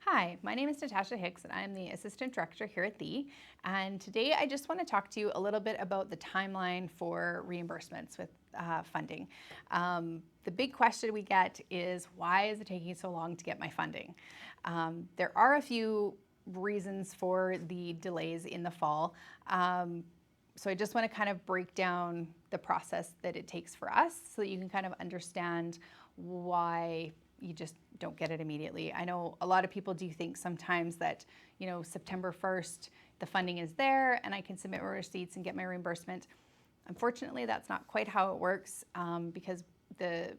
Hi, my name is Natasha Hicks and I'm the Assistant Director here at The. And today I just want to talk to you a little bit about the timeline for reimbursements with funding. The big question we get is, why is it taking so long to get my funding? There are a few reasons for the delays in the fall. So I just want to kind of break down the process that it takes for us so that you can kind of understand why you just don't get it immediately. I know a lot of people do think sometimes that, September 1st, the funding is there and I can submit my receipts and get my reimbursement. Unfortunately, that's not quite how it works because the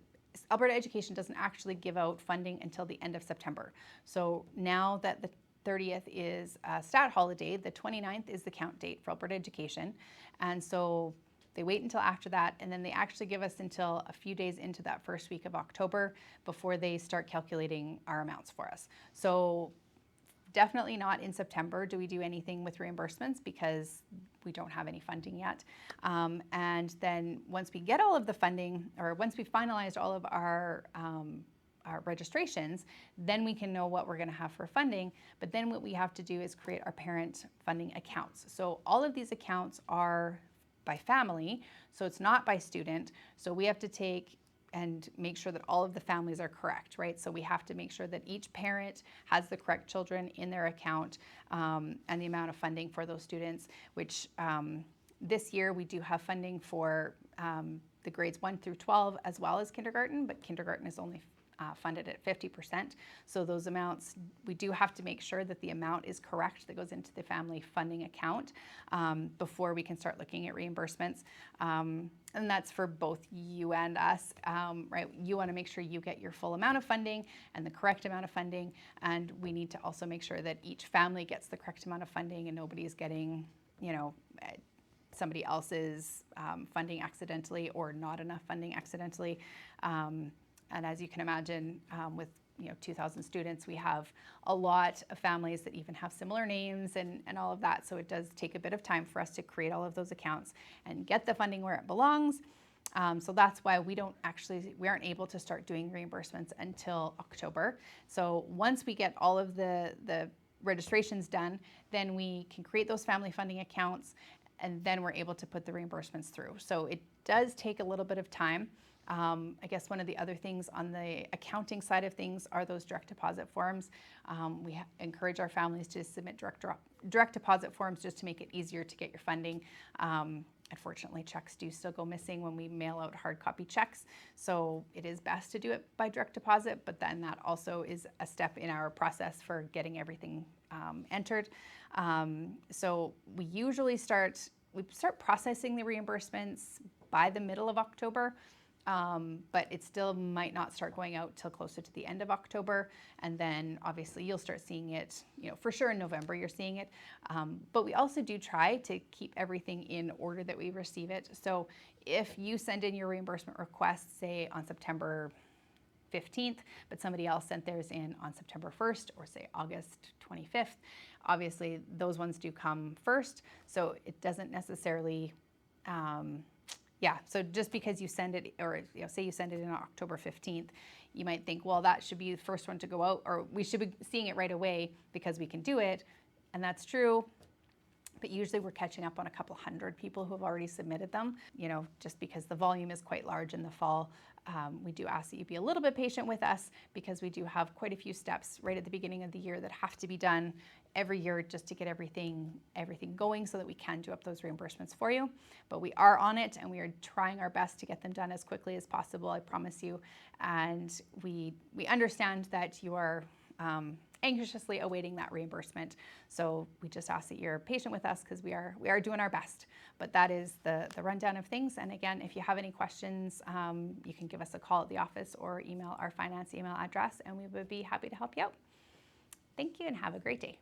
Alberta Education doesn't actually give out funding until the end of September. So now that the 30th is a stat holiday, the 29th is the count date for Alberta Education. And so they wait until after that, and then they actually give us until a few days into that first week of October before they start calculating our amounts for us. So definitely not in September do we do anything with reimbursements because we don't have any funding yet. And then once we get all of the funding, or once we've finalized all of our registrations, then we can know what we're going to have for funding. But then what we have to do is create our parent funding accounts. So all of these accounts are by family, so it's not by student. So we have to take and make sure that all of the families are correct, right? So we have to make sure that each parent has the correct children in their account and the amount of funding for those students, which this year we do have funding for the grades 1 through 12 as well as kindergarten, but kindergarten is only funded at 50%. So those amounts, we do have to make sure that the amount is correct that goes into the family funding account before we can start looking at reimbursements. And that's for both you and us, right? You want to make sure you get your full amount of funding and the correct amount of funding. And we need to also make sure that each family gets the correct amount of funding and nobody's getting, somebody else's funding accidentally or not enough funding accidentally. And as you can imagine, with 2,000 students, we have a lot of families that even have similar names and all of that. So it does take a bit of time for us to create all of those accounts and get the funding where it belongs. So that's why we aren't able to start doing reimbursements until October. So once we get all of the registrations done, then we can create those family funding accounts, and then we're able to put the reimbursements through. So it does take a little bit of time. I guess one of the other things on the accounting side of things are those direct deposit forms. We encourage our families to submit direct deposit forms just to make it easier to get your funding. Unfortunately, checks do still go missing when we mail out hard copy checks. So it is best to do it by direct deposit, but then that also is a step in our process for getting everything entered. So we usually start processing the reimbursements by the middle of October. But it still might not start going out till closer to the end of October. And then obviously you'll start seeing it, for sure in November you're seeing it. But we also do try to keep everything in order that we receive it. So if you send in your reimbursement request, say on September 15th, but somebody else sent theirs in on September 1st or say August 25th, obviously those ones do come first. So it doesn't necessarily, so just because you send it, or say you send it in on October 15th, you might think, well, that should be the first one to go out, or we should be seeing it right away because we can do it. And that's true. But usually we're catching up on a couple hundred people who have already submitted them, just because the volume is quite large in the fall. We do ask that you be a little bit patient with us because we do have quite a few steps right at the beginning of the year that have to be done every year just to get everything going so that we can do up those reimbursements for you. But we are on it and we are trying our best to get them done as quickly as possible, I promise you. And we understand that you are anxiously awaiting that reimbursement. So we just ask that you're patient with us because we are doing our best. But that is the rundown of things. And again, if you have any questions, you can give us a call at the office or email our finance email address and we would be happy to help you out. Thank you and have a great day.